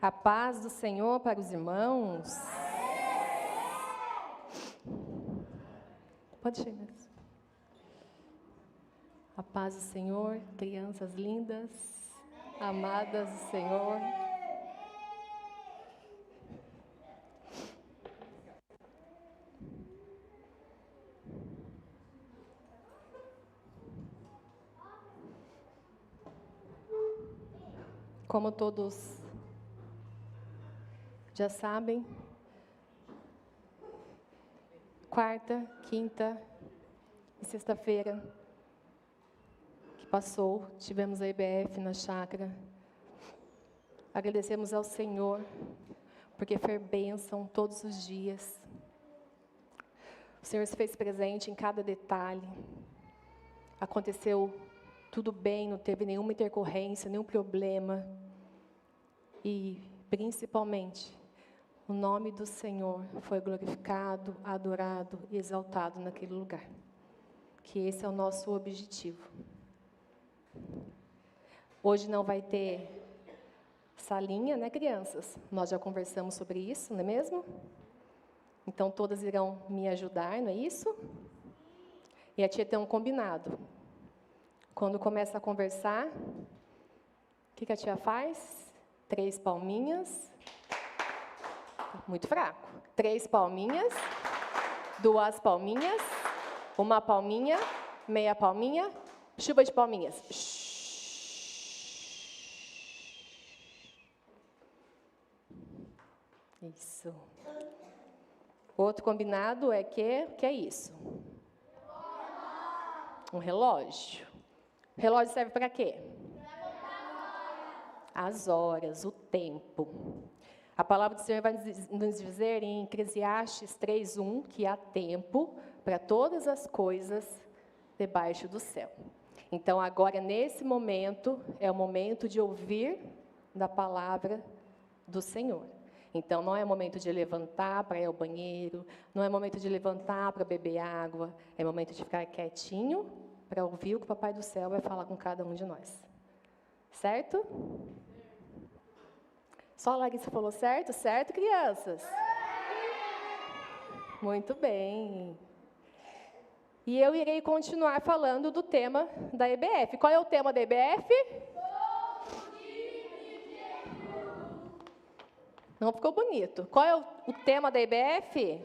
A paz do Senhor para os irmãos. Pode chegar. A paz do Senhor, crianças lindas, amadas do Senhor. Como todos já sabem, quarta, quinta e sexta-feira que passou, tivemos a IBF na chácara. Agradecemos ao Senhor, porque foi bênção todos os dias. O Senhor se fez presente em cada detalhe. Aconteceu tudo bem, não teve nenhuma intercorrência, nenhum problema. E, principalmente, o nome do Senhor foi glorificado, adorado e exaltado naquele lugar. Que esse é o nosso objetivo. Hoje não vai ter salinha, né, crianças? Nós já conversamos sobre isso, não é mesmo? Então, todas irão me ajudar, não é isso? E a tia tem um combinado. Quando começa a conversar, o que a tia faz? 3 palminhas. Muito fraco. 3 palminhas, 2 palminhas, 1 palminha, meia palminha, chuva de palminhas. Isso. Outro combinado é que é isso? Um relógio. O relógio serve para quê? As horas, o tempo. A palavra do Senhor vai nos dizer em Eclesiastes 3:1 que há tempo para todas as coisas debaixo do céu. Então, agora, nesse momento, é o momento de ouvir da palavra do Senhor. Então, não é momento de levantar para ir ao banheiro, não é momento de levantar para beber água, é momento de ficar quietinho para ouvir o que o Papai do Céu vai falar com cada um de nós. Certo? Só a Larissa falou certo? Certo, crianças? Muito bem. E eu irei continuar falando do tema da EBF. Qual é o tema da EBF? Não ficou bonito. Qual é o tema da EBF?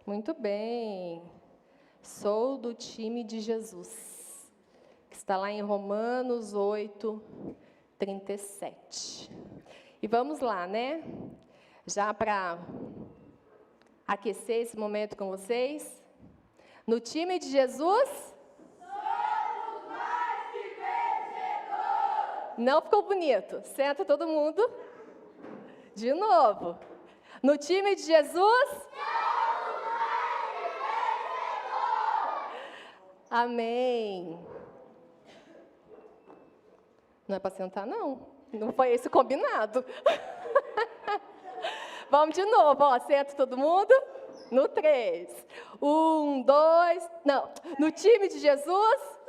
Muito bem. Sou do time de Jesus. Que está lá em Romanos 8:37. E vamos lá, né? Já para aquecer esse momento com vocês. No time de Jesus, somos mais que vencedores. Não ficou bonito. Senta todo mundo. De novo. No time de Jesus, somos mais que vencedores. Amém. Não é para sentar, não. Não foi esse o combinado. Vamos de novo, ó. Senta todo mundo. No 3. 1, 2. Não. No time de Jesus.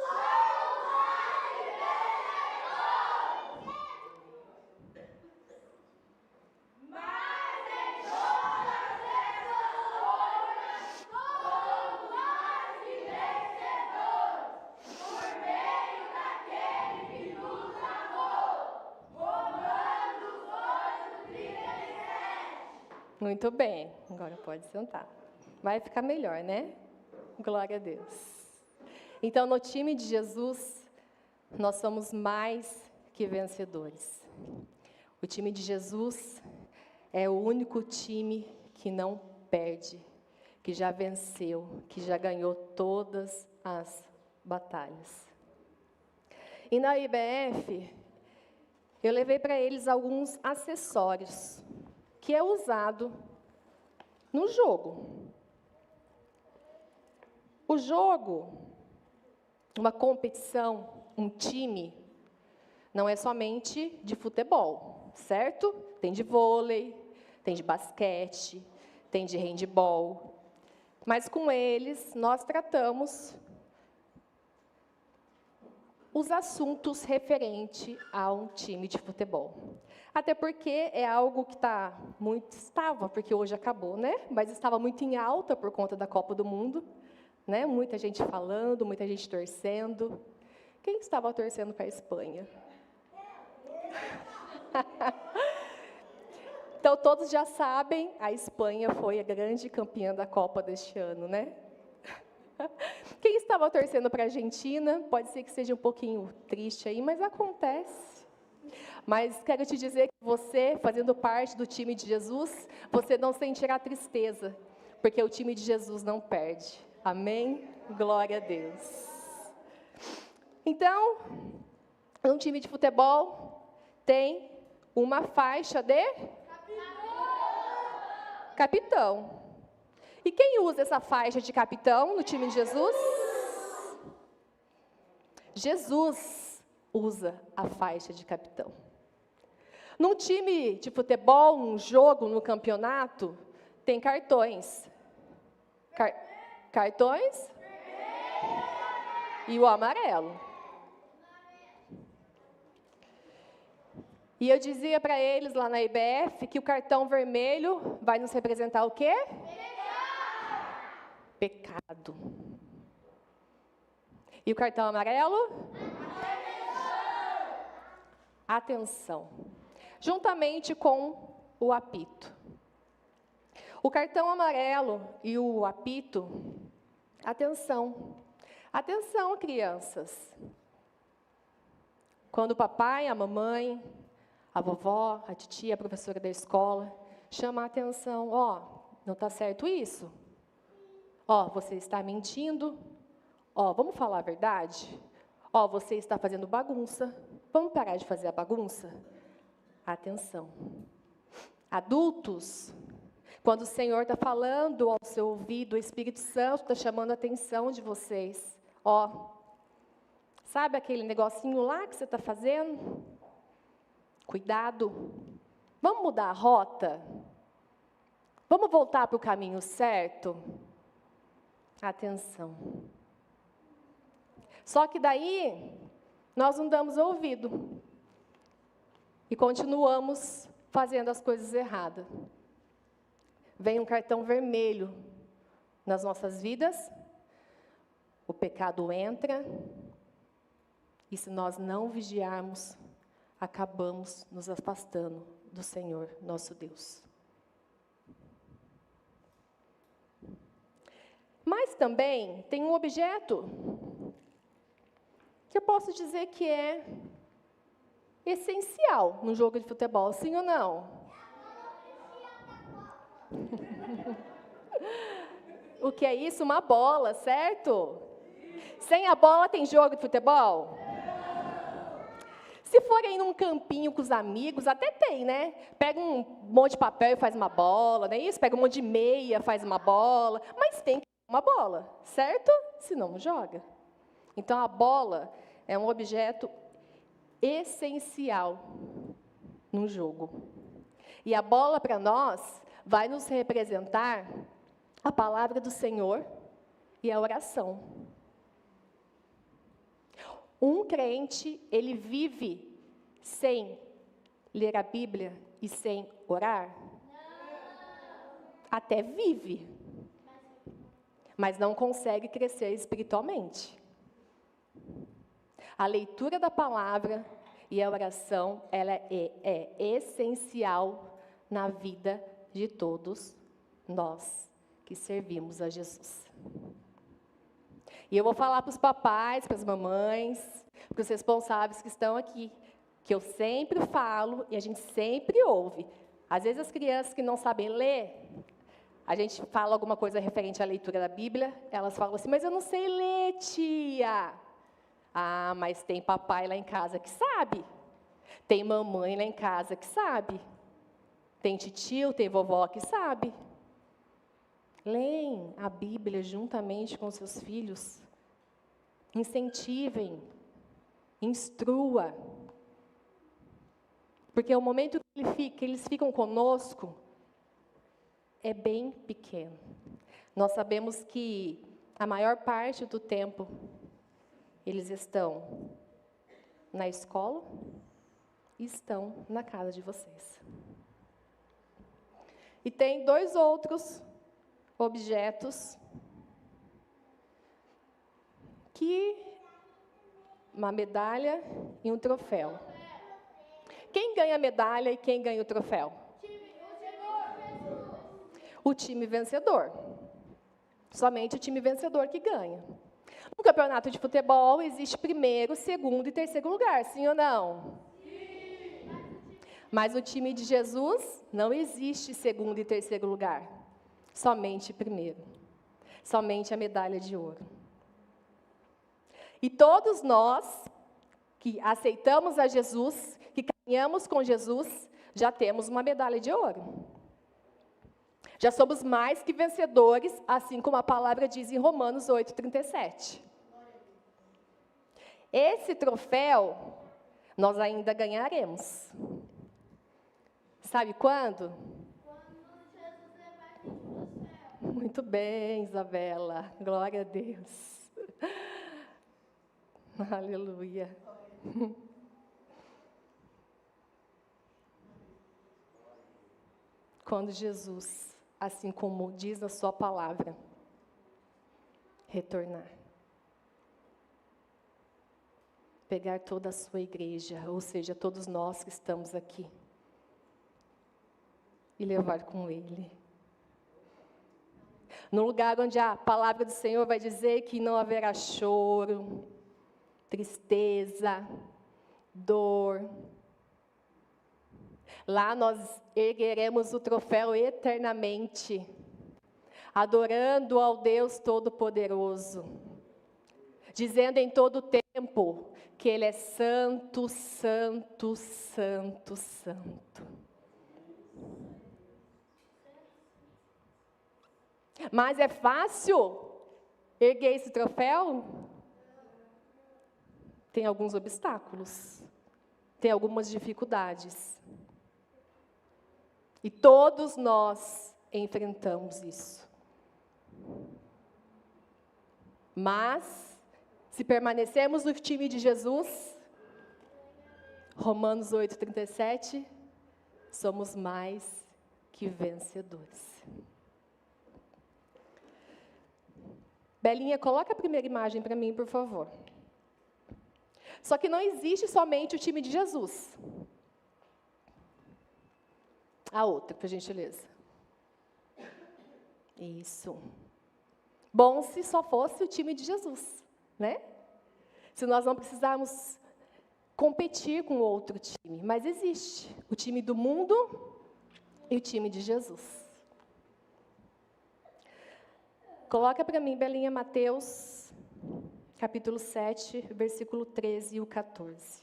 Muito bem, agora pode sentar. Vai ficar melhor, né? Glória a Deus. Então, no time de Jesus, nós somos mais que vencedores. O time de Jesus é o único time que não perde, que já venceu, que já ganhou todas as batalhas. E na IBF, eu levei para eles alguns acessórios que é usado no jogo. O jogo, uma competição, um time, não é somente de futebol, certo? Tem de vôlei, tem de basquete, tem de handebol. Mas com eles, nós tratamos os assuntos referentes a um time de futebol. Até porque é algo que estava, porque hoje acabou, né? Mas estava muito em alta por conta da Copa do Mundo, né? Muita gente falando, muita gente torcendo. Quem estava torcendo para a Espanha? Então, todos já sabem, a Espanha foi a grande campeã da Copa deste ano, né? Quem estava torcendo para a Argentina, pode ser que seja um pouquinho triste aí, mas acontece. Mas quero te dizer que você, fazendo parte do time de Jesus, você não sentirá tristeza, porque o time de Jesus não perde. Amém? Glória a Deus. Então, um time de futebol tem uma faixa de capitão. E quem usa essa faixa de capitão no time de Jesus? Jesus usa a faixa de capitão. Num time de futebol, num jogo, no campeonato, tem cartões. Cartões? E o amarelo. E eu dizia para eles lá na IBF que o cartão vermelho vai nos representar o quê? Pecado. E o cartão amarelo? Atenção. Juntamente com o apito. O cartão amarelo e o apito, atenção. Atenção, crianças. Quando o papai, a mamãe, a vovó, a titia, a professora da escola, chama a atenção, não está certo isso? Você está mentindo? Vamos falar a verdade? Você está fazendo bagunça. Vamos parar de fazer a bagunça? Atenção. Adultos, quando o Senhor está falando ao seu ouvido, o Espírito Santo está chamando a atenção de vocês. Sabe aquele negocinho lá que você está fazendo? Cuidado. Vamos mudar a rota? Vamos voltar para o caminho certo? Atenção. Só que daí, nós não damos ouvido. E continuamos fazendo as coisas erradas. Vem um cartão vermelho nas nossas vidas, o pecado entra, e se nós não vigiarmos, acabamos nos afastando do Senhor, nosso Deus. Mas também tem um objeto que eu posso dizer que é essencial no jogo de futebol, sim ou não? O que é isso? Uma bola, certo? Sem a bola tem jogo de futebol? Se for aí num campinho com os amigos, até tem, né? Pega um monte de papel e faz uma bola, não é isso? Pega um monte de meia, faz uma bola, mas tem que ter uma bola, certo? Senão não joga. Então, a bola é um objeto essencial num jogo. E a bola, para nós, vai nos representar a palavra do Senhor e a oração. Um crente, ele vive sem ler a Bíblia e sem orar? Até vive, mas não consegue crescer espiritualmente. A leitura da palavra e a oração, ela é essencial na vida de todos nós que servimos a Jesus. E eu vou falar para os papais, para as mamães, para os responsáveis que estão aqui, que eu sempre falo e a gente sempre ouve. Às vezes as crianças que não sabem ler, a gente fala alguma coisa referente à leitura da Bíblia, elas falam assim, mas eu não sei ler, tia. Mas tem papai lá em casa que sabe. Tem mamãe lá em casa que sabe. Tem titio, tem vovó que sabe. Leem a Bíblia juntamente com seus filhos. Incentivem. Instrua. Porque o momento que eles ficam conosco é bem pequeno. Nós sabemos que a maior parte do tempo eles estão na escola e estão na casa de vocês. E tem 2 outros objetos que uma medalha e um troféu. Quem ganha a medalha e quem ganha o troféu? O time vencedor. Somente o time vencedor que ganha. No campeonato de futebol existe primeiro, segundo e terceiro lugar, sim ou não? Sim. Mas no time de Jesus não existe segundo e terceiro lugar. Somente primeiro. Somente a medalha de ouro. E todos nós que aceitamos a Jesus, que caminhamos com Jesus, já temos uma medalha de ouro. Já somos mais que vencedores, assim como a palavra diz em Romanos 8:37. Esse troféu nós ainda ganharemos. Sabe quando? Quando Jesus levar a gente para o céu. Muito bem, Isabela. Glória a Deus. Aleluia. Quando Jesus, assim como diz na sua palavra, retornar. Pegar toda a sua igreja, ou seja, todos nós que estamos aqui, e levar com Ele. No lugar onde a palavra do Senhor vai dizer que não haverá choro, tristeza, dor. Lá nós ergueremos o troféu eternamente, adorando ao Deus Todo-Poderoso, dizendo em todo tempo que Ele é santo, santo, santo, santo. Mas é fácil erguer esse troféu? Tem alguns obstáculos, tem algumas dificuldades. E todos nós enfrentamos isso. Mas, se permanecermos no time de Jesus, Romanos 8:37, somos mais que vencedores. Belinha, coloca a primeira imagem para mim, por favor. Só que não existe somente o time de Jesus. A outra, por gentileza. Isso. Bom se só fosse o time de Jesus, né? Se nós não precisarmos competir com outro time. Mas existe o time do mundo e o time de Jesus. Coloca para mim, Belinha, Mateus, capítulo 7, versículo 13 e o 14.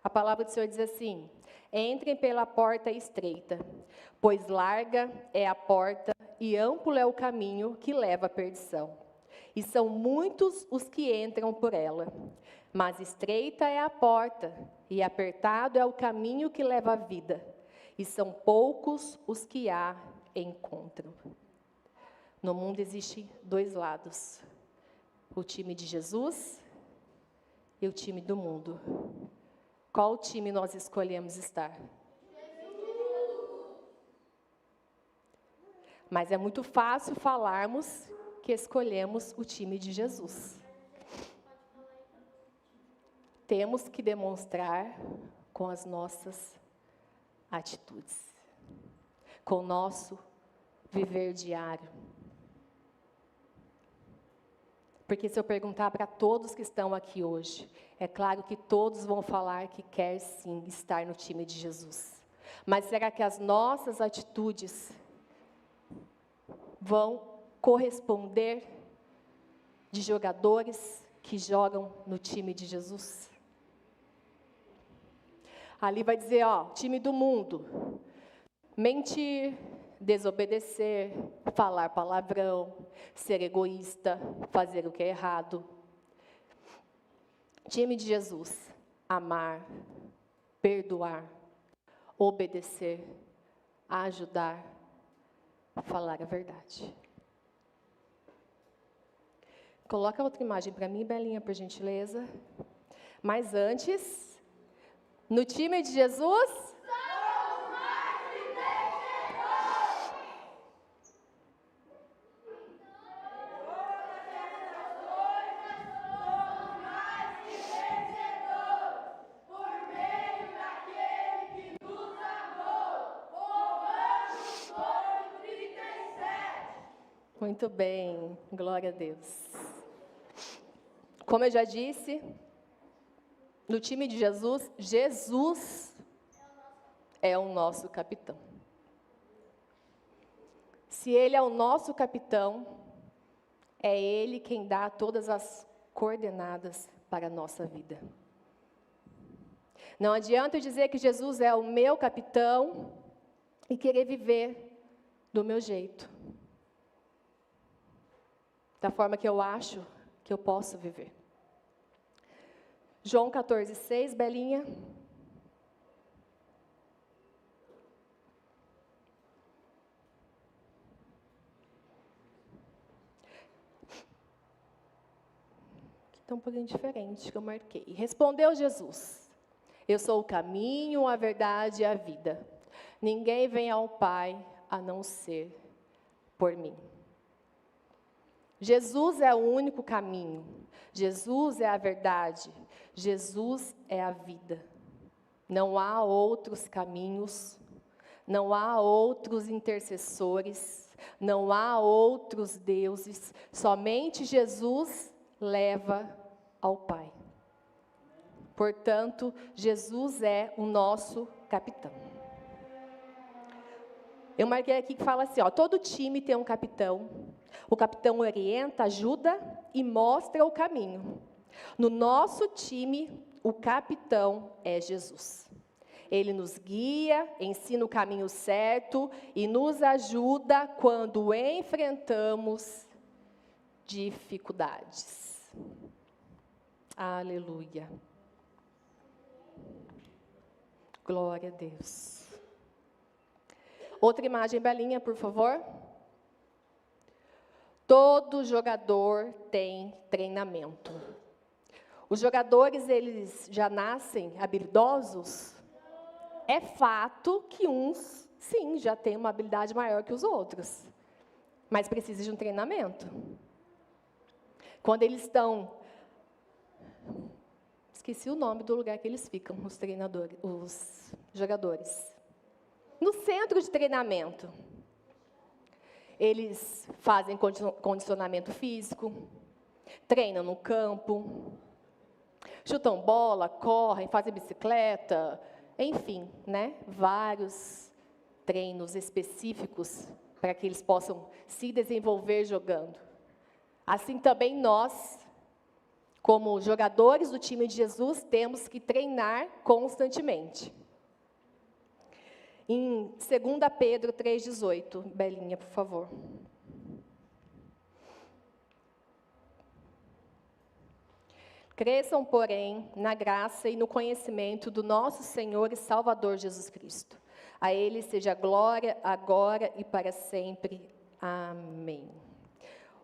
A palavra do Senhor diz assim: entrem pela porta estreita, pois larga é a porta e amplo é o caminho que leva à perdição. E são muitos os que entram por ela. Mas estreita é a porta e apertado é o caminho que leva à vida. E são poucos os que a encontram. No mundo existem 2 lados: o time de Jesus e o time do mundo. Qual time nós escolhemos estar? Mas é muito fácil falarmos que escolhemos o time de Jesus. Temos que demonstrar com as nossas atitudes, com o nosso viver diário. Porque se eu perguntar para todos que estão aqui hoje, é claro que todos vão falar que quer sim estar no time de Jesus. Mas será que as nossas atitudes vão corresponder de jogadores que jogam no time de Jesus? Ali vai dizer, time do mundo: mentir, desobedecer, falar palavrão, ser egoísta, fazer o que é errado. Time de Jesus: amar, perdoar, obedecer, ajudar, falar a verdade. Coloca outra imagem para mim, Belinha, por gentileza. Mas antes, no time de Jesus, muito bem, glória a Deus. Como eu já disse, no time de Jesus, Jesus é o nosso capitão. Se Ele é o nosso capitão, é Ele quem dá todas as coordenadas para a nossa vida. Não adianta eu dizer que Jesus é o meu capitão e querer viver do meu jeito, da forma que eu acho que eu posso viver. João 14:6, Belinha. Está um pouquinho diferente que eu marquei. Respondeu Jesus: eu sou o caminho, a verdade e a vida. Ninguém vem ao Pai a não ser por mim. Jesus é o único caminho. Jesus é a verdade. Jesus é a vida. Não há outros caminhos, não há outros intercessores, não há outros deuses. Somente Jesus leva ao Pai. Portanto, Jesus é o nosso capitão. Eu marquei aqui que fala assim, ó, todo time tem um capitão. O capitão orienta, ajuda e mostra o caminho. No nosso time, o capitão é Jesus. Ele nos guia, ensina o caminho certo e nos ajuda quando enfrentamos dificuldades. Aleluia. Glória a Deus. Outra imagem, Belinha, por favor. Todo jogador tem treinamento. Os jogadores, eles já nascem habilidosos? É fato que uns, sim, já têm uma habilidade maior que os outros. Mas precisa de um treinamento. Quando eles estão... Esqueci o nome do lugar que eles ficam, os treinadores, os jogadores. No centro de treinamento. Eles fazem condicionamento físico, treinam no campo, chutam bola, correm, fazem bicicleta, enfim, né? Vários treinos específicos para que eles possam se desenvolver jogando. Assim também nós, como jogadores do time de Jesus, temos que treinar constantemente. Em 2 Pedro 3,18, Belinha, por favor. Cresçam, porém, na graça e no conhecimento do nosso Senhor e Salvador Jesus Cristo. A Ele seja a glória, agora e para sempre. Amém.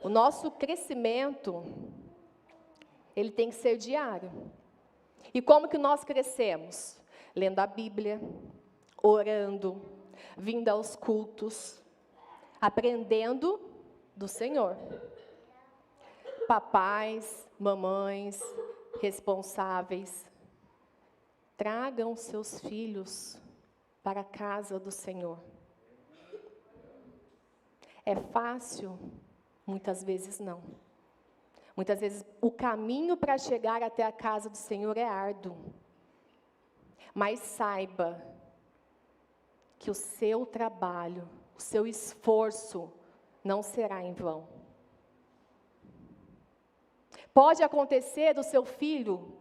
O nosso crescimento, ele tem que ser diário. E como que nós crescemos? Lendo a Bíblia, orando, vindo aos cultos, aprendendo do Senhor. Papais, mamães, responsáveis, tragam seus filhos para a casa do Senhor. É fácil? Muitas vezes não. Muitas vezes o caminho para chegar até a casa do Senhor é árduo. Mas saiba que o seu trabalho, o seu esforço não será em vão. Pode acontecer do seu filho,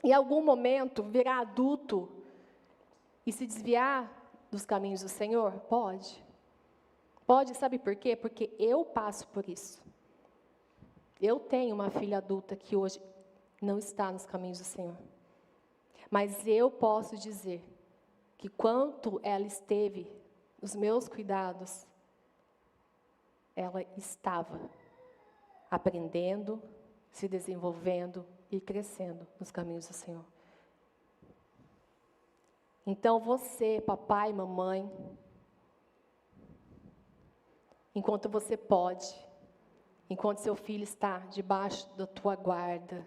em algum momento, virar adulto e se desviar dos caminhos do Senhor? Pode. Pode, sabe por quê? Porque eu passo por isso. Eu tenho uma filha adulta que hoje não está nos caminhos do Senhor. Mas eu posso dizer que quanto ela esteve nos meus cuidados, ela estava aprendendo, se desenvolvendo e crescendo nos caminhos do Senhor. Então você, papai, mamãe, enquanto você pode, enquanto seu filho está debaixo da tua guarda,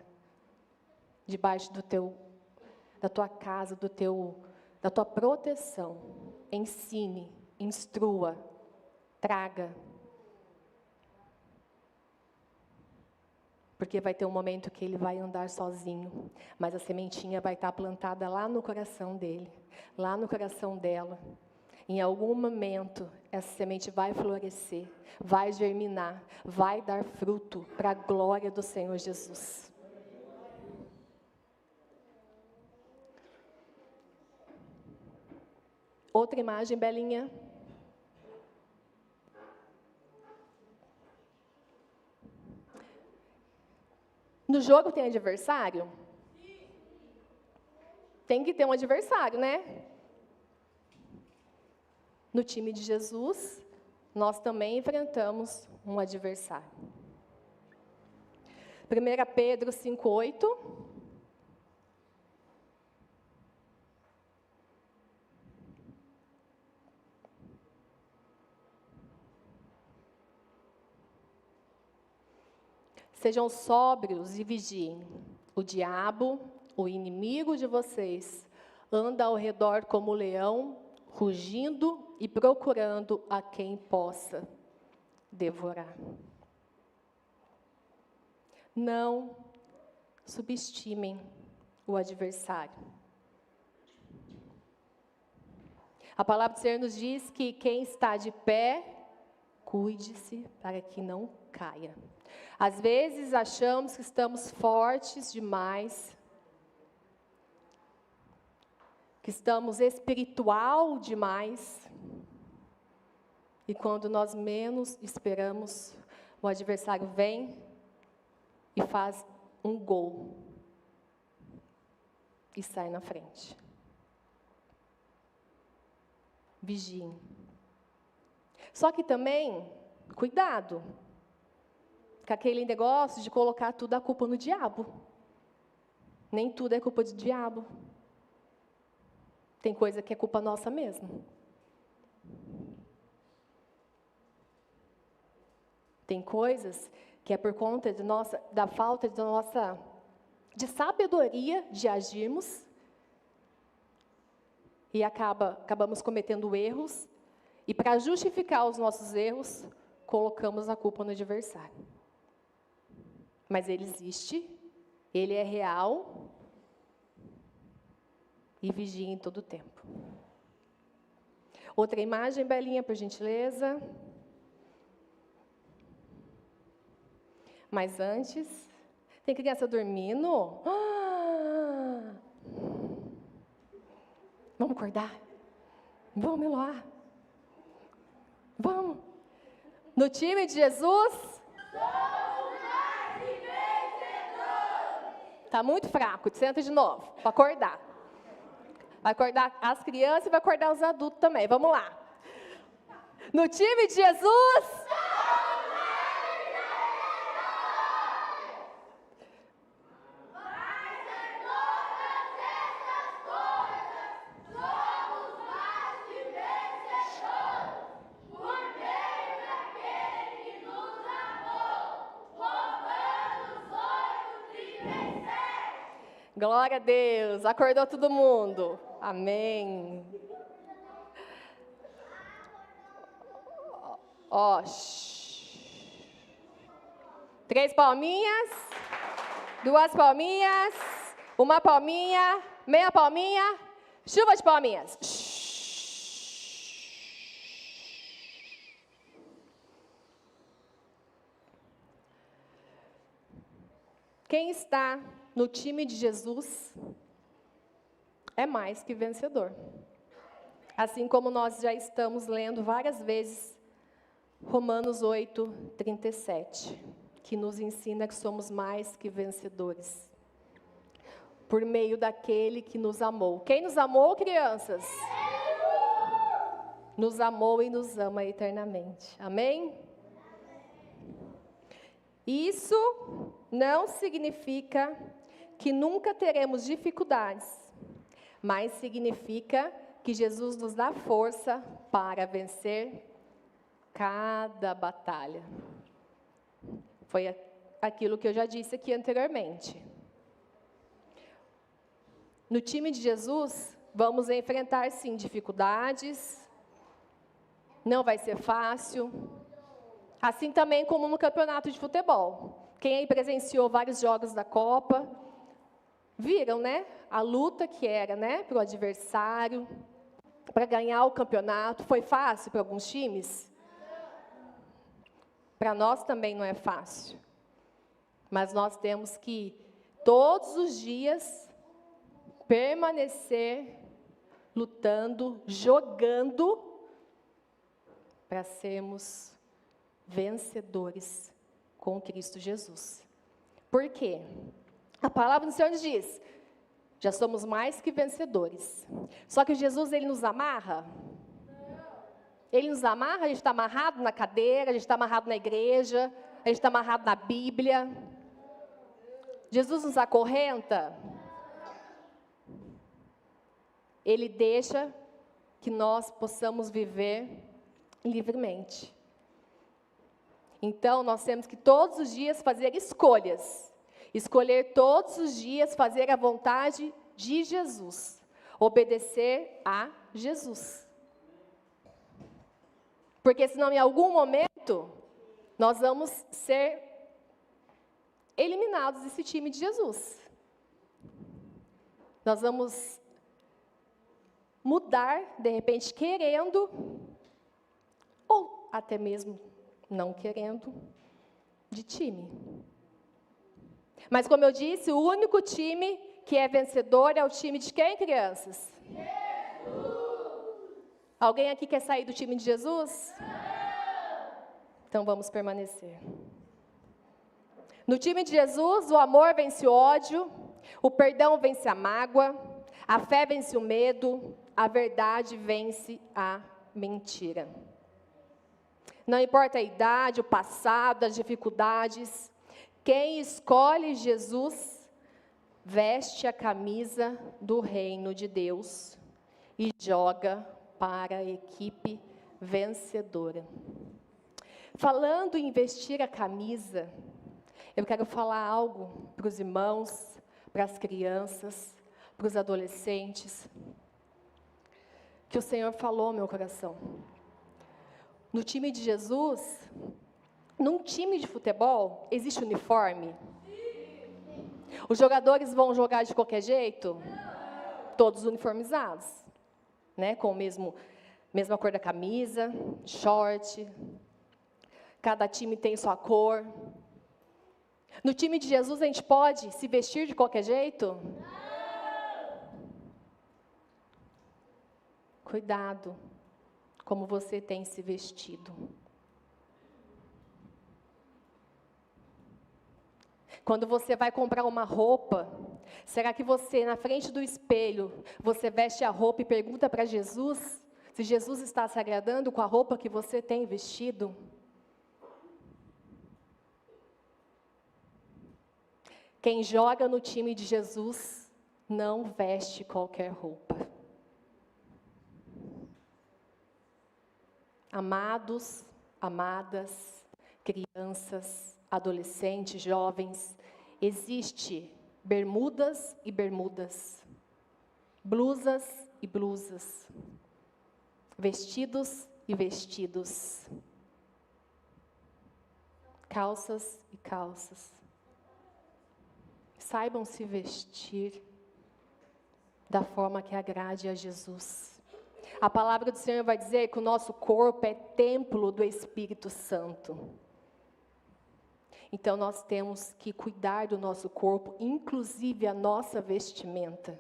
debaixo da tua casa, da tua proteção, ensine, instrua, traga. Porque vai ter um momento que ele vai andar sozinho, mas a sementinha vai estar plantada lá no coração dele, lá no coração dela. Em algum momento, essa semente vai florescer, vai germinar, vai dar fruto para a glória do Senhor Jesus. Outra imagem, Belinha. No jogo tem adversário? Tem que ter um adversário, né? No time de Jesus, nós também enfrentamos um adversário. 1 Pedro 5:8. Sejam sóbrios e vigiem. O diabo, o inimigo de vocês, anda ao redor como leão, rugindo e procurando a quem possa devorar. Não subestimem o adversário. A palavra do Senhor nos diz que quem está de pé, cuide-se para que não caia. Às vezes achamos que estamos fortes demais, que estamos espiritual demais, e quando nós menos esperamos, o adversário vem e faz um gol e sai na frente. Vigiem. Só que também, cuidado com aquele negócio de colocar tudo a culpa no diabo. Nem tudo é culpa do diabo. Tem coisa que é culpa nossa mesmo. Tem coisas que é por conta da falta de sabedoria de agirmos e acabamos cometendo erros, e para justificar os nossos erros, colocamos a culpa no adversário. Mas ele existe, ele é real e vigia em todo o tempo. Outra imagem, Belinha, por gentileza. Mas antes, tem criança dormindo? Vamos acordar? Vamos, Eloá. Vamos. No time de Jesus? Está muito fraco, senta de novo, para acordar. Vai acordar as crianças e vai acordar os adultos também, vamos lá. No time de Jesus? Glória a Deus, acordou todo mundo, amém. Ó, 3 palminhas, 2 palminhas, 1 palminha, meia palminha, chuva de palminhas. Quem está no time de Jesus é mais que vencedor. Assim como nós já estamos lendo várias vezes Romanos 8:37, que nos ensina que somos mais que vencedores por meio daquele que nos amou. Quem nos amou, crianças? Nos amou e nos ama eternamente. Amém? Isso não significa que nunca teremos dificuldades, mas significa que Jesus nos dá força para vencer cada batalha. Foi aquilo que eu já disse aqui anteriormente. No time de Jesus, vamos enfrentar sim dificuldades, não vai ser fácil, assim também como no campeonato de futebol. Quem aí presenciou vários jogos da Copa, viram, né? A luta que era, né, para o adversário, para ganhar o campeonato. Foi fácil para alguns times? Para nós também não é fácil. Mas nós temos que, todos os dias, permanecer lutando, jogando, para sermos vencedores com Cristo Jesus. Por quê? A palavra do Senhor nos diz, já somos mais que vencedores. Só que Jesus, Ele nos amarra? Ele nos amarra, a gente está amarrado na cadeira, a gente está amarrado na igreja, a gente está amarrado na Bíblia. Jesus nos acorrenta? Ele deixa que nós possamos viver livremente. Então, nós temos que todos os dias fazer escolhas. Escolher todos os dias fazer a vontade de Jesus. Obedecer a Jesus. Porque senão, em algum momento, nós vamos ser eliminados desse time de Jesus. Nós vamos mudar, de repente, querendo, ou até mesmo não querendo, de time. Mas, como eu disse, o único time que é vencedor é o time de quem, crianças? Jesus! Alguém aqui quer sair do time de Jesus? Então, vamos permanecer. No time de Jesus, o amor vence o ódio, o perdão vence a mágoa, a fé vence o medo, a verdade vence a mentira. Não importa a idade, o passado, as dificuldades, quem escolhe Jesus veste a camisa do reino de Deus e joga para a equipe vencedora. Falando em vestir a camisa, eu quero falar algo para os irmãos, para as crianças, para os adolescentes, que o Senhor falou ao meu coração. No time de Jesus, num time de futebol, existe uniforme? Os jogadores vão jogar de qualquer jeito? Todos uniformizados, né? Com a mesma cor da camisa, short. Cada time tem sua cor. No time de Jesus, a gente pode se vestir de qualquer jeito? Cuidado como você tem se vestido. Quando você vai comprar uma roupa, será que você, na frente do espelho, você veste a roupa e pergunta para Jesus se Jesus está se agradando com a roupa que você tem vestido? Quem joga no time de Jesus não veste qualquer roupa. Amados, amadas, crianças, adolescentes, jovens, existe bermudas e bermudas, blusas e blusas, vestidos e vestidos, calças e calças. Saibam se vestir da forma que agrade a Jesus. A palavra do Senhor vai dizer que o nosso corpo é templo do Espírito Santo. Então, nós temos que cuidar do nosso corpo, inclusive a nossa vestimenta.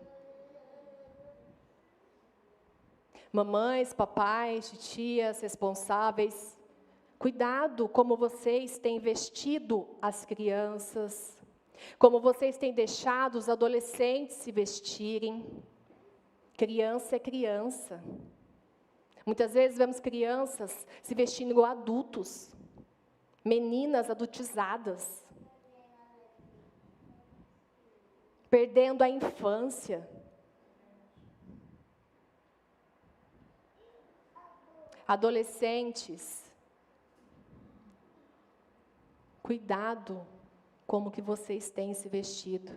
Mamães, papais, tias, responsáveis, cuidado como vocês têm vestido as crianças, como vocês têm deixado os adolescentes se vestirem. Criança é criança. Muitas vezes vemos crianças se vestindo igual adultos. meninas adultizadas, perdendo a infância, adolescentes. Cuidado como que vocês têm se vestido.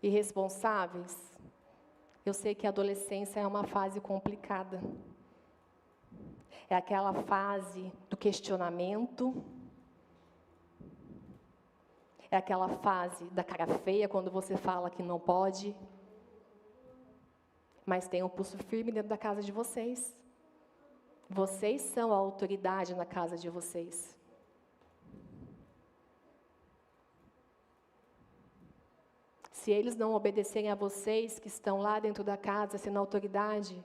Irresponsáveis, eu sei que a adolescência é uma fase complicada. É aquela fase do questionamento, é aquela fase da cara feia, quando você fala que não pode. Mas tem um pulso firme dentro da casa de vocês. Vocês são a autoridade na casa de vocês. Se eles não obedecerem a vocês, que estão lá dentro da casa, sendo autoridade,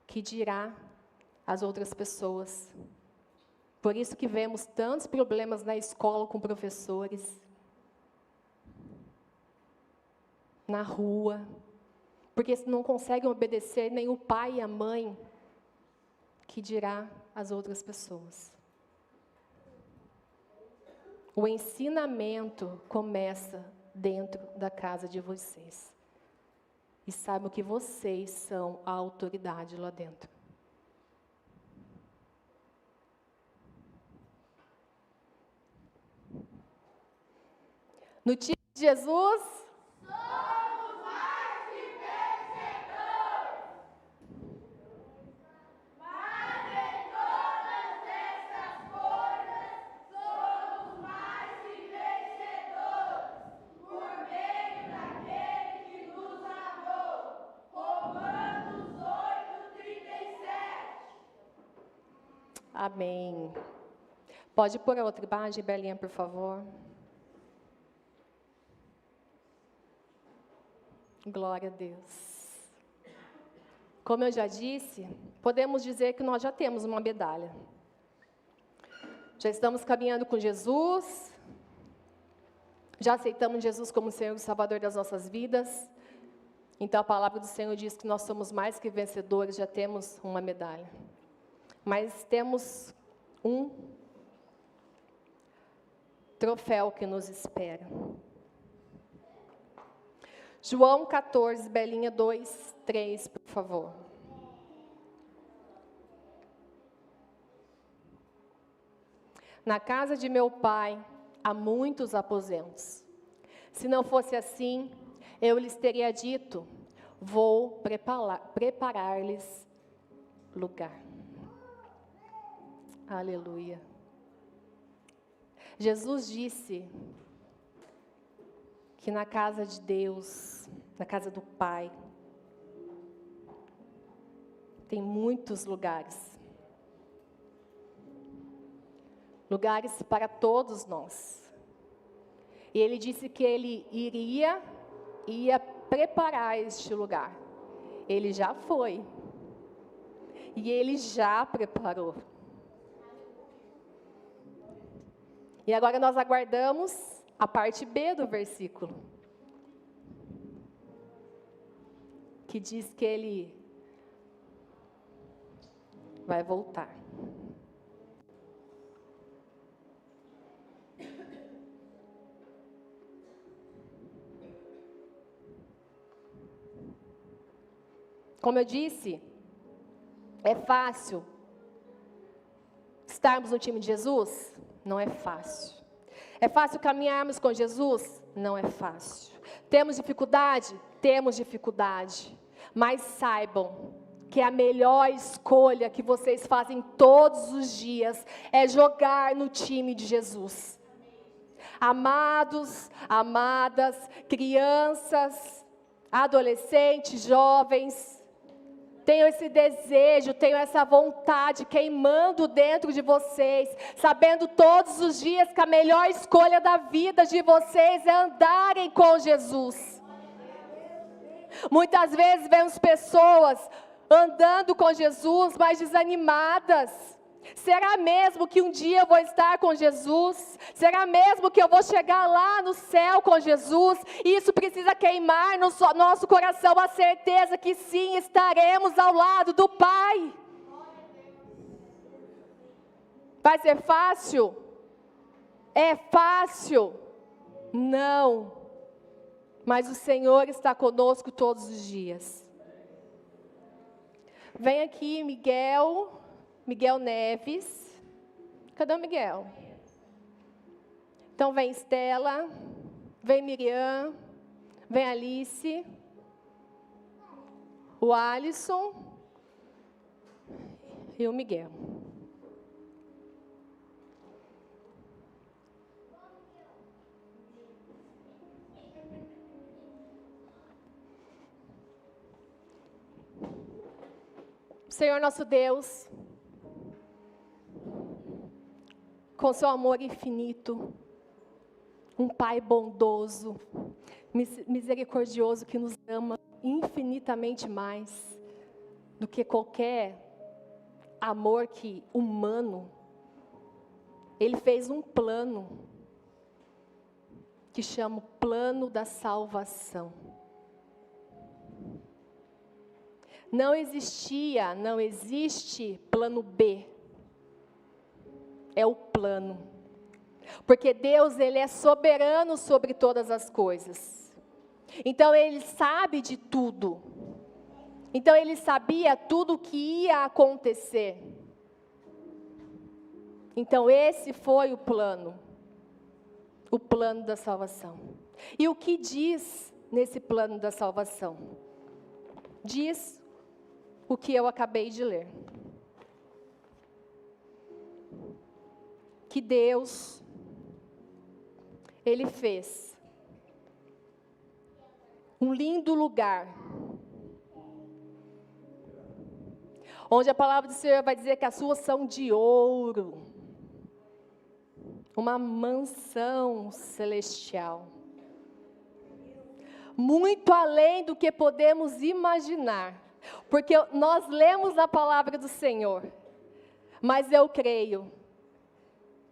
que dirá as outras pessoas? Por isso que vemos tantos problemas na escola com professores, na rua, porque não conseguem obedecer nem o pai e a mãe, que dirá as outras pessoas. O ensinamento começa dentro da casa de vocês. E saibam que vocês são a autoridade lá dentro. No time de Jesus, Somos mais que vencedores. Mas em todas essas coisas, somos mais que vencedores. Por meio daquele que nos amou. Romanos 8:37. amém. Pode pôr a outra imagem, Belinha, por favor. Glória a Deus. Como eu já disse, podemos dizer que nós já temos uma medalha. Já estamos caminhando com Jesus, já aceitamos Jesus como Senhor e Salvador das nossas vidas. Então a palavra do Senhor diz que nós somos mais que vencedores, já temos uma medalha. Mas temos um troféu que nos espera. João 14, Belinha 2, 3, por favor. Na casa de meu pai há muitos aposentos. Se não fosse assim, eu lhes teria dito, vou preparar-lhes lugar. Aleluia. Jesus disse que na casa de Deus, na casa do Pai, tem muitos lugares. Lugares para todos nós. E Ele disse que Ele ia preparar este lugar. Ele já foi. E Ele já preparou. E agora nós aguardamos a parte B do versículo, que diz que Ele vai voltar. Como eu disse, é fácil estarmos no time de Jesus? Não é fácil. É fácil caminharmos com Jesus? Não é fácil. Temos dificuldade? Temos dificuldade. Mas saibam que a melhor escolha que vocês fazem todos os dias é jogar no time de Jesus. Amados, amadas, crianças, adolescentes, jovens, tenho esse desejo, tenho essa vontade queimando dentro de vocês, sabendo todos os dias que a melhor escolha da vida de vocês é andarem com Jesus. Muitas vezes vemos pessoas andando com Jesus, mas desanimadas. Será mesmo que um dia eu vou estar com Jesus? Será mesmo que eu vou chegar lá no céu com Jesus? Isso precisa queimar no nosso coração a certeza que sim, estaremos ao lado do Pai. Vai ser fácil? É fácil? Não. Mas o Senhor está conosco todos os dias. Vem aqui, Miguel Neves. Cadê o Miguel? Então vem Estela, vem Miriam, vem Alice, o Alisson e o Miguel. Senhor nosso Deus, com seu amor infinito, um Pai bondoso, misericordioso, que nos ama infinitamente mais do que qualquer amor humano. Ele fez um plano que chama o plano da salvação. Não existe plano B. É o plano. Porque Deus, Ele é soberano sobre todas as coisas. Então, Ele sabe de tudo. Então, Ele sabia tudo o que ia acontecer. Então, esse foi o plano da salvação. E o que diz nesse plano da salvação? Diz o que eu acabei de ler. Que Deus, Ele fez um lindo lugar, onde a palavra do Senhor vai dizer que as ruas são de ouro, uma mansão celestial, muito além do que podemos imaginar, porque nós lemos a palavra do Senhor, mas eu creio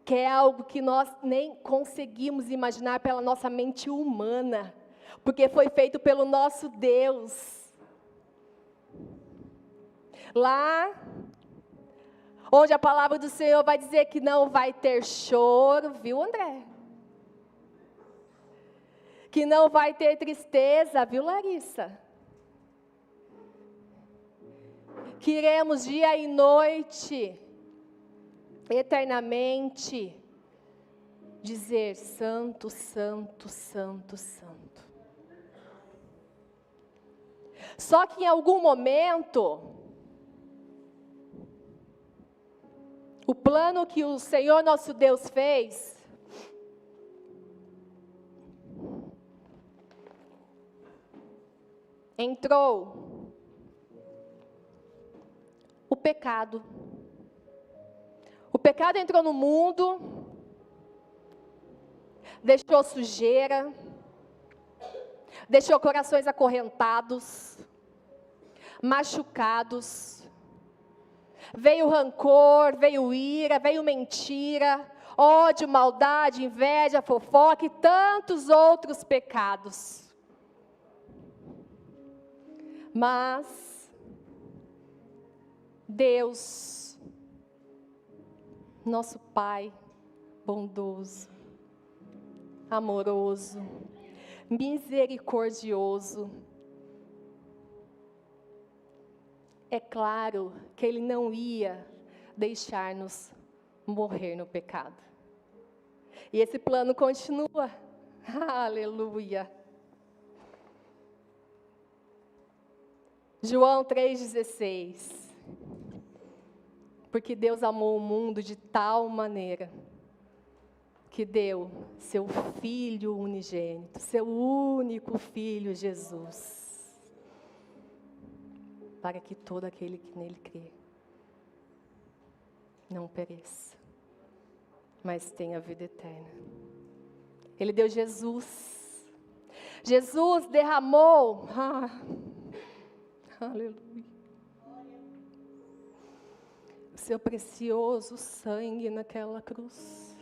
que é algo que nós nem conseguimos imaginar pela nossa mente humana, porque foi feito pelo nosso Deus. Lá, onde a palavra do Senhor vai dizer que não vai ter choro, viu, André? Que não vai ter tristeza, viu, Larissa? Que iremos dia e noite, eternamente, dizer santo, santo, santo, santo. Só que em algum momento, o plano que o Senhor nosso Deus fez, entrou o pecado. O pecado entrou no mundo, deixou sujeira, deixou corações acorrentados, machucados. Veio rancor, veio ira, veio mentira, ódio, maldade, inveja, fofoca e tantos outros pecados. Mas Deus, nosso Pai bondoso, amoroso, misericordioso, é claro que Ele não ia deixar-nos morrer no pecado. E esse plano continua. Aleluia. João 3,16. Porque Deus amou o mundo de tal maneira que deu seu Filho unigênito, seu único Filho Jesus, para que todo aquele que nele crê não pereça, mas tenha vida eterna. Ele deu Jesus. Jesus derramou, aleluia, o seu precioso sangue naquela cruz.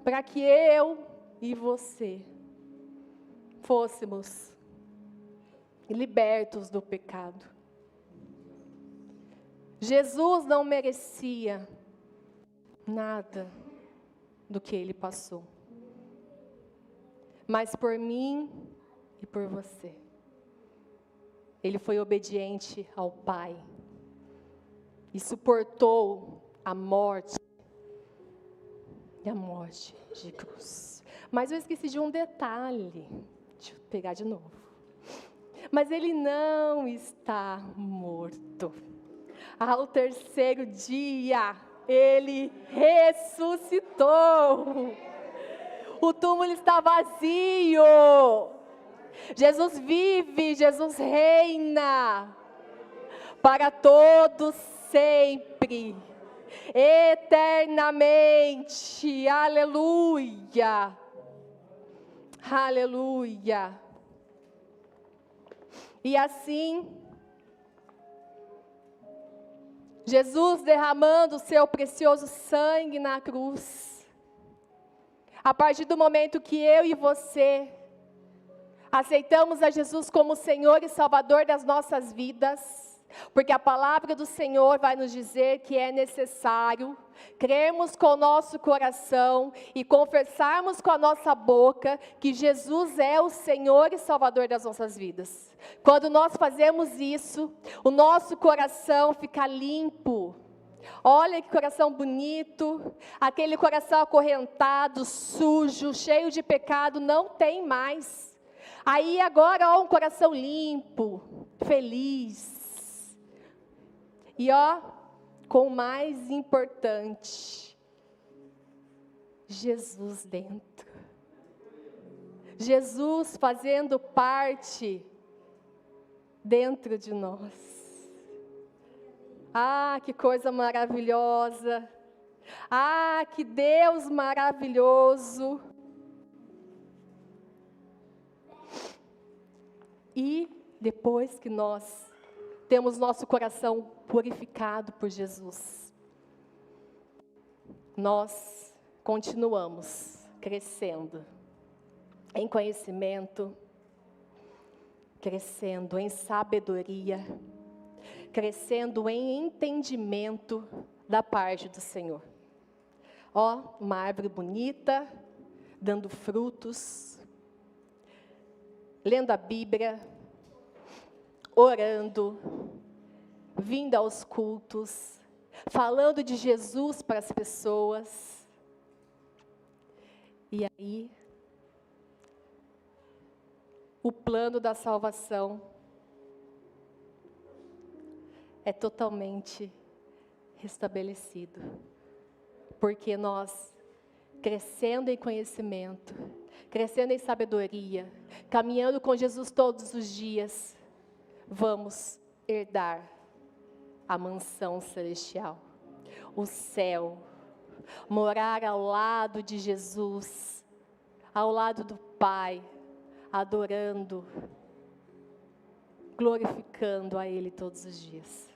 Para que eu e você fôssemos libertos do pecado. Jesus não merecia nada do que ele passou, mas por mim e por você, ele foi obediente ao Pai e suportou a morte e a morte de cruz. Mas eu esqueci de um detalhe, deixa eu pegar de novo. Mas ele não está morto. Ao terceiro dia, ele ressuscitou. O túmulo está vazio. Jesus vive, Jesus reina para todos sempre, eternamente. Aleluia. Aleluia. E assim, Jesus derramando o seu precioso sangue na cruz. A partir do momento que eu e você aceitamos a Jesus como Senhor e Salvador das nossas vidas, porque a palavra do Senhor vai nos dizer que é necessário crermos com o nosso coração e confessarmos com a nossa boca que Jesus é o Senhor e Salvador das nossas vidas. Quando nós fazemos isso, o nosso coração fica limpo. Olha que coração bonito, aquele coração acorrentado, sujo, cheio de pecado, não tem mais. Aí agora, ó, um coração limpo, feliz. E ó, com o mais importante, Jesus dentro. Jesus fazendo parte dentro de nós. Ah, que coisa maravilhosa. Ah, que Deus maravilhoso. E depois que nós temos nosso coração purificado por Jesus, nós continuamos crescendo em conhecimento, crescendo em sabedoria, crescendo em entendimento da parte do Senhor. Ó, uma árvore bonita, dando frutos, lendo a Bíblia, orando, vindo aos cultos, falando de Jesus para as pessoas. E aí, o plano da salvação é totalmente restabelecido, porque nós, crescendo em conhecimento, crescendo em sabedoria, caminhando com Jesus todos os dias, vamos herdar a mansão celestial, o céu, morar ao lado de Jesus, ao lado do Pai, adorando, glorificando a Ele todos os dias.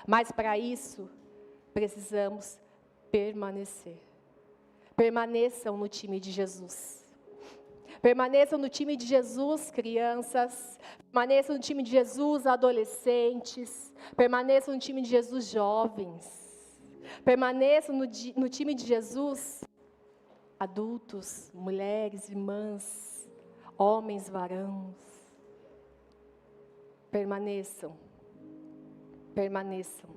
Mas para isso, precisamos permanecer. Permaneçam no time de Jesus. Permaneçam no time de Jesus, crianças. Permaneçam no time de Jesus, adolescentes. Permaneçam no time de Jesus, jovens. Permaneçam no time de Jesus, adultos, mulheres, irmãs, homens, varões. Permaneçam. Permaneçam.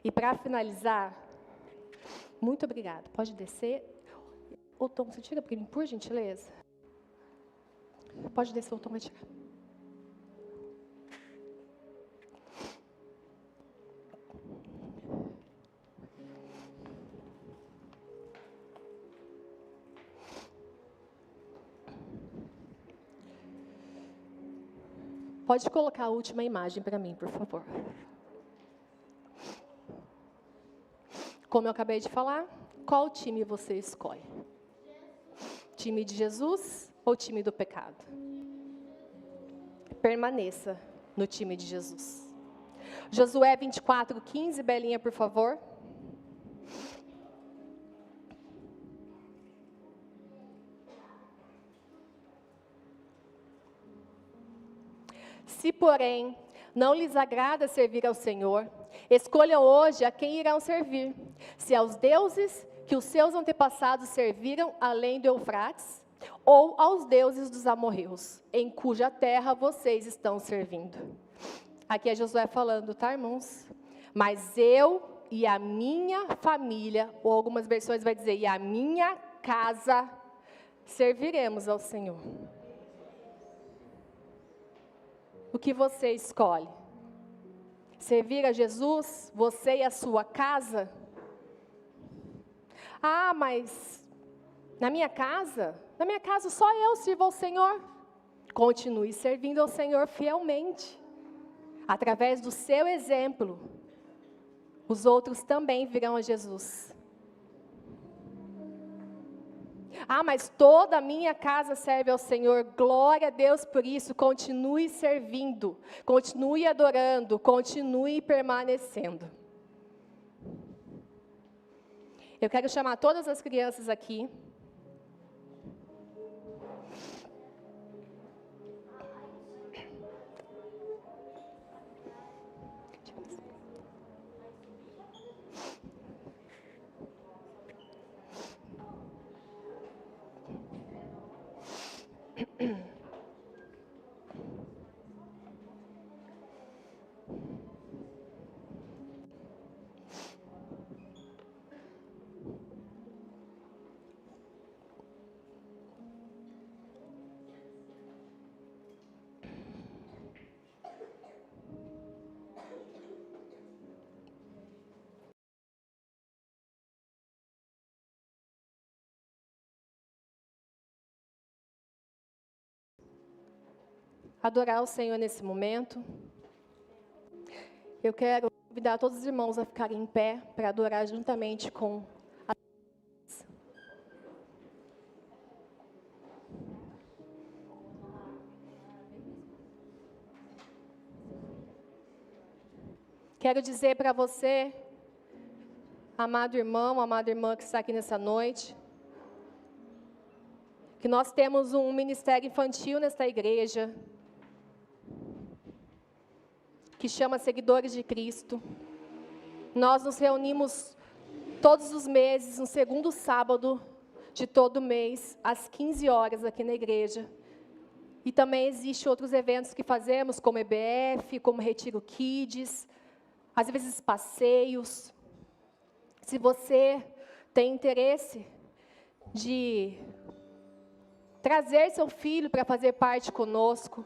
E para finalizar, muito obrigada. Pode descer. Ô Tom, você tira para mim, por gentileza? Pode descer, o Tom vai tirar. Pode colocar a última imagem para mim, por favor. Como eu acabei de falar, qual time você escolhe? Time de Jesus ou time do pecado? Permaneça no time de Jesus. Josué 24:15, Belinha, por favor. Se, porém, não lhes agrada servir ao Senhor, escolham hoje a quem irão servir, se aos deuses que os seus antepassados serviram além do Eufrates, ou aos deuses dos amorreus, em cuja terra vocês estão servindo. Aqui é Josué falando, tá, irmãos? Mas eu e a minha família, ou algumas versões vai dizer, e a minha casa, serviremos ao Senhor. O que você escolhe? Servir a Jesus, você e a sua casa? Ah, mas na minha casa só eu sirvo ao Senhor. Continue servindo ao Senhor fielmente. Através do seu exemplo, os outros também virão a Jesus. Ah, mas toda a minha casa serve ao Senhor. Glória a Deus por isso. Continue servindo, continue adorando, continue permanecendo. Eu quero chamar todas as crianças aqui. Adorar o Senhor nesse momento. Eu quero convidar todos os irmãos a ficarem em pé para adorar juntamente com a... Quero dizer para você, amado irmão, amada irmã que está aqui nessa noite, que nós temos um ministério infantil nesta igreja, que chama Seguidores de Cristo. Nós nos reunimos todos os meses, no segundo sábado de todo mês, às 15 horas aqui na igreja. E também existem outros eventos que fazemos, como EBF, como Retiro Kids, às vezes passeios. Se você tem interesse de trazer seu filho para fazer parte conosco,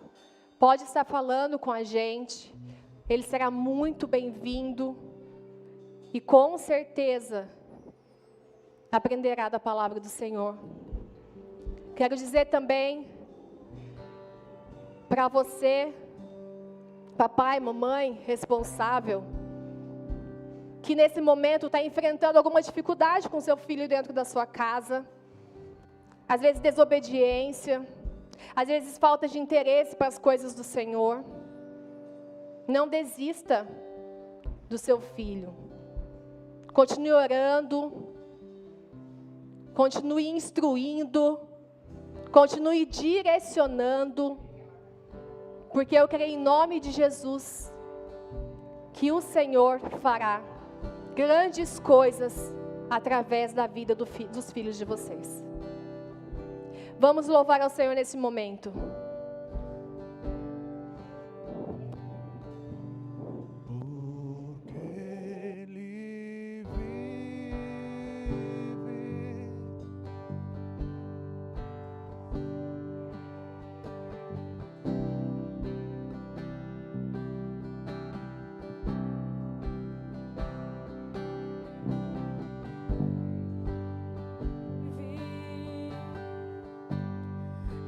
pode estar falando com a gente. Ele será muito bem-vindo e com certeza aprenderá da palavra do Senhor. Quero dizer também para você, papai, mamãe, responsável, que nesse momento está enfrentando alguma dificuldade com seu filho dentro da sua casa, às vezes desobediência, às vezes falta de interesse para as coisas do Senhor. Não desista do seu filho. Continue orando, continue instruindo, continue direcionando, porque eu creio em nome de Jesus que o Senhor fará grandes coisas através da vida dos filhos de vocês. Vamos louvar ao Senhor nesse momento.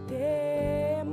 Temos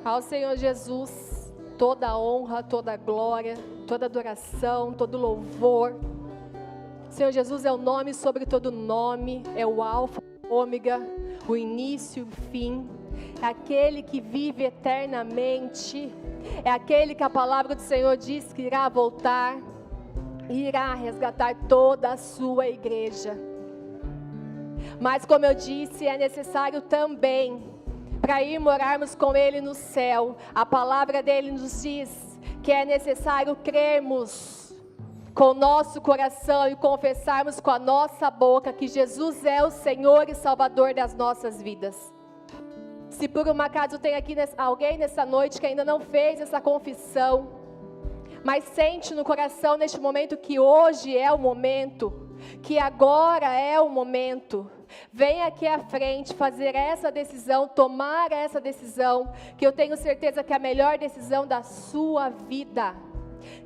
Ao Senhor Jesus, toda a honra, toda a glória, toda a adoração, todo o louvor. Senhor Jesus é o nome sobre todo nome, é o alfa, o ômega, o início e o fim. É aquele que vive eternamente, é aquele que a palavra do Senhor diz que irá voltar, e irá resgatar toda a sua igreja. Mas como eu disse, é necessário também, para ir morarmos com Ele no céu, a palavra dele nos diz que é necessário crermos com o nosso coração e confessarmos com a nossa boca que Jesus é o Senhor e Salvador das nossas vidas. Se por um acaso tem aqui alguém nessa noite que ainda não fez essa confissão, mas sente no coração neste momento que hoje é o momento, que agora é o momento, venha aqui à frente fazer essa decisão, tomar essa decisão, que eu tenho certeza que é a melhor decisão da sua vida.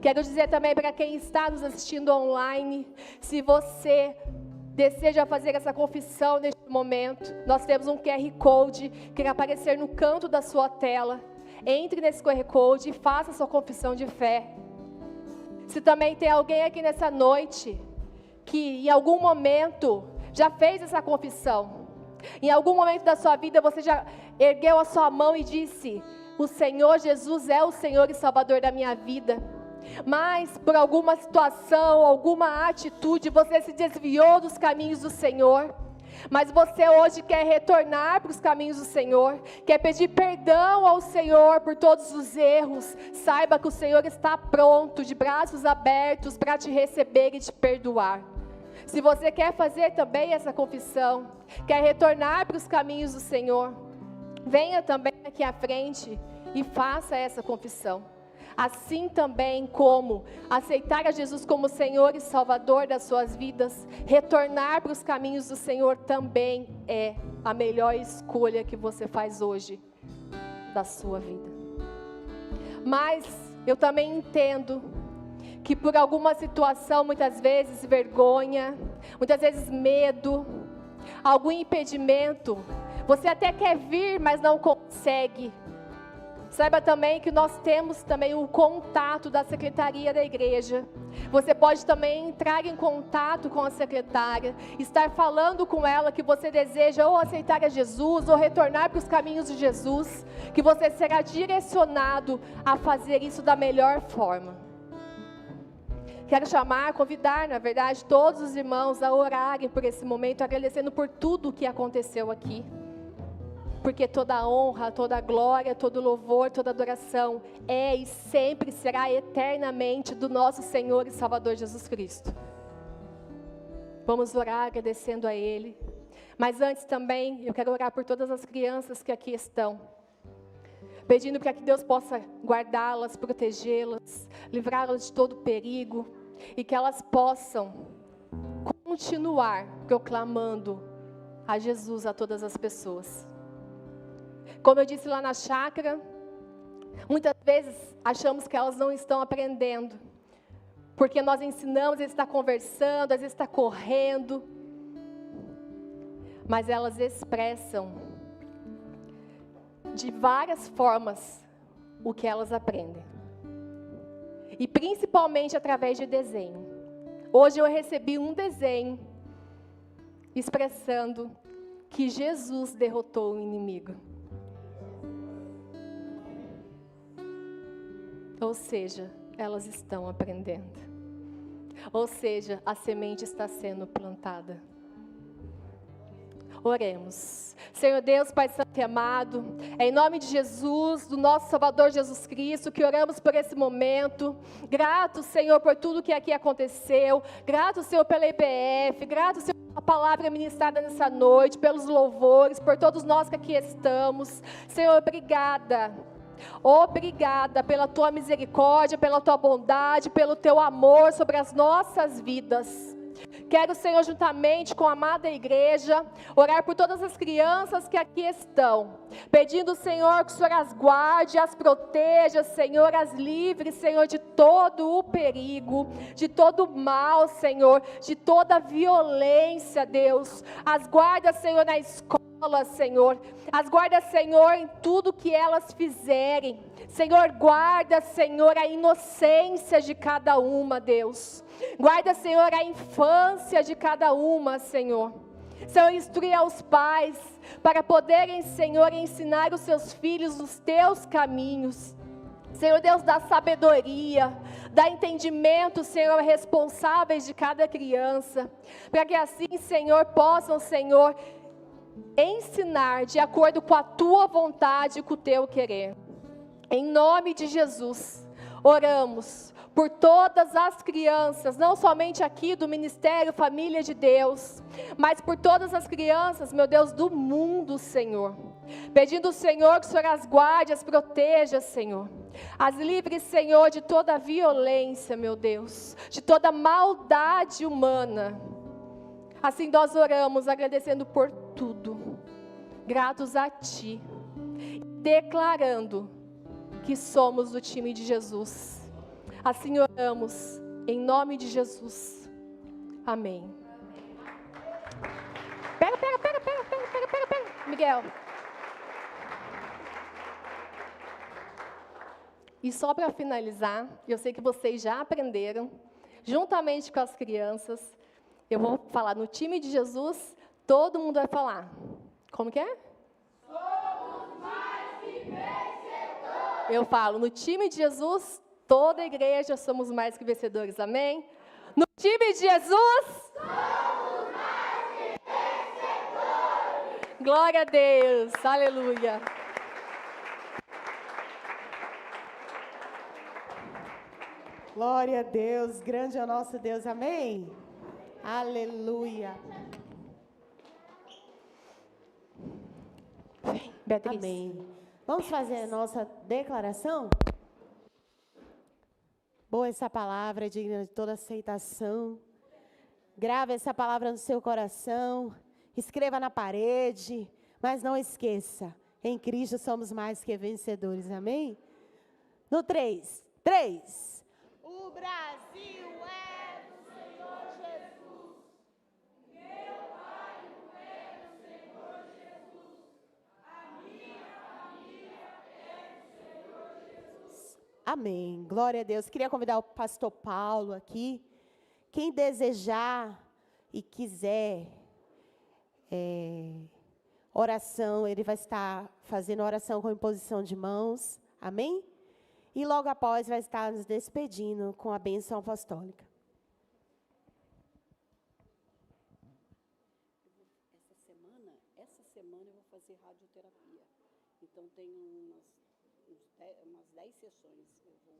Quero dizer também para quem está nos assistindo online, se você deseja fazer essa confissão neste momento, nós temos um QR Code que vai aparecer no canto da sua tela. Entre nesse QR Code e faça a sua confissão de fé. Se também tem alguém aqui nessa noite que em algum momento já fez essa confissão, em algum momento da sua vida você já ergueu a sua mão e disse: o Senhor Jesus é o Senhor e Salvador da minha vida, mas por alguma situação, alguma atitude, você se desviou dos caminhos do Senhor, mas você hoje quer retornar para os caminhos do Senhor, quer pedir perdão ao Senhor por todos os erros. Saiba que o Senhor está pronto, de braços abertos, para te receber e te perdoar. Se você quer fazer também essa confissão, quer retornar para os caminhos do Senhor, venha também aqui à frente e faça essa confissão. Assim também como aceitar a Jesus como Senhor e Salvador das suas vidas, retornar para os caminhos do Senhor também é a melhor escolha que você faz hoje da sua vida. Mas eu também entendo que por alguma situação, muitas vezes vergonha, muitas vezes medo, algum impedimento, você até quer vir, mas não consegue. Saiba também que nós temos também o contato da secretaria da igreja. Você pode também entrar em contato com a secretária, estar falando com ela que você deseja ou aceitar a Jesus, ou retornar para os caminhos de Jesus, que você será direcionado a fazer isso da melhor forma. Quero convidar, na verdade, todos os irmãos a orarem por esse momento, agradecendo por tudo o que aconteceu aqui. Porque toda a honra, toda a glória, todo o louvor, toda a adoração é e sempre será eternamente do nosso Senhor e Salvador Jesus Cristo. Vamos orar agradecendo a Ele. Mas antes também, eu quero orar por todas as crianças que aqui estão, pedindo para que Deus possa guardá-las, protegê-las, livrá-las de todo perigo, e que elas possam continuar proclamando a Jesus a todas as pessoas. Como eu disse lá na chácara, muitas vezes achamos que elas não estão aprendendo, porque nós ensinamos, às vezes está conversando, às vezes está correndo, mas elas expressam de várias formas o que elas aprendem, e principalmente através de desenho. Hoje eu recebi um desenho expressando que Jesus derrotou o inimigo. Ou seja, elas estão aprendendo. Ou seja, a semente está sendo plantada. Oremos. Senhor Deus, Pai Santo e amado, é em nome de Jesus, do nosso Salvador Jesus Cristo, que oramos por esse momento. Grato, Senhor, por tudo que aqui aconteceu. Grato, Senhor, pela IBF. Grato, Senhor, pela palavra ministrada nessa noite, pelos louvores, por todos nós que aqui estamos. Senhor, obrigada. Obrigada pela tua misericórdia, pela tua bondade, pelo teu amor sobre as nossas vidas. Quero, Senhor, juntamente com a amada igreja, orar por todas as crianças que aqui estão, pedindo, Senhor, que o Senhor as guarde, as proteja, Senhor, as livre, Senhor, de todo o perigo, de todo o mal, Senhor, de toda a violência, Deus. As guarda, Senhor, na escola, escolas, Senhor. As guarda, Senhor, em tudo que elas fizerem. Senhor, guarda, Senhor, a inocência de cada uma, Deus. Guarda, Senhor, a infância de cada uma, Senhor. Senhor, instrui aos pais para poderem, Senhor, ensinar os seus filhos os teus caminhos. Senhor Deus, dá sabedoria, dá entendimento, Senhor, responsáveis de cada criança, para que assim, Senhor, possam, Senhor, ensinar de acordo com a tua vontade e com o teu querer. Em nome de Jesus, oramos por todas as crianças, não somente aqui do Ministério Família de Deus, mas por todas as crianças, meu Deus, do mundo, Senhor. Pedindo, Senhor, que o Senhor as guarde, as proteja, Senhor. As livre, Senhor, de toda violência, meu Deus, de toda maldade humana. Assim nós oramos, agradecendo por tudo, gratos a Ti, declarando que somos do time de Jesus. Assim oramos, em nome de Jesus. Amém. Pega. Miguel. E só para finalizar, eu sei que vocês já aprenderam, juntamente com as crianças, eu vou falar no time de Jesus, todo mundo vai falar. Como que é? Somos mais que vencedores. Eu falo, no time de Jesus, toda a igreja somos mais que vencedores, amém? No time de Jesus, somos mais que vencedores. Glória a Deus, aleluia. Glória a Deus, grande é o nosso Deus, amém? Aleluia. Beatriz. Amém. Vamos fazer a nossa declaração? Boa essa palavra, digna de toda aceitação. Grave essa palavra no seu coração, escreva na parede, mas não esqueça, em Cristo somos mais que vencedores, amém? No 3. O Brasil é do Senhor Jesus. Meu bairro é do Senhor Jesus. A minha família é do Senhor Jesus. Amém. Glória a Deus. Queria convidar o pastor Paulo aqui. Quem desejar e quiser oração, ele vai estar fazendo oração com imposição de mãos. Amém? E logo após vai estar nos despedindo com a bênção apostólica. Essa semana eu vou fazer radioterapia. Então tem umas 10 sessões. Eu vou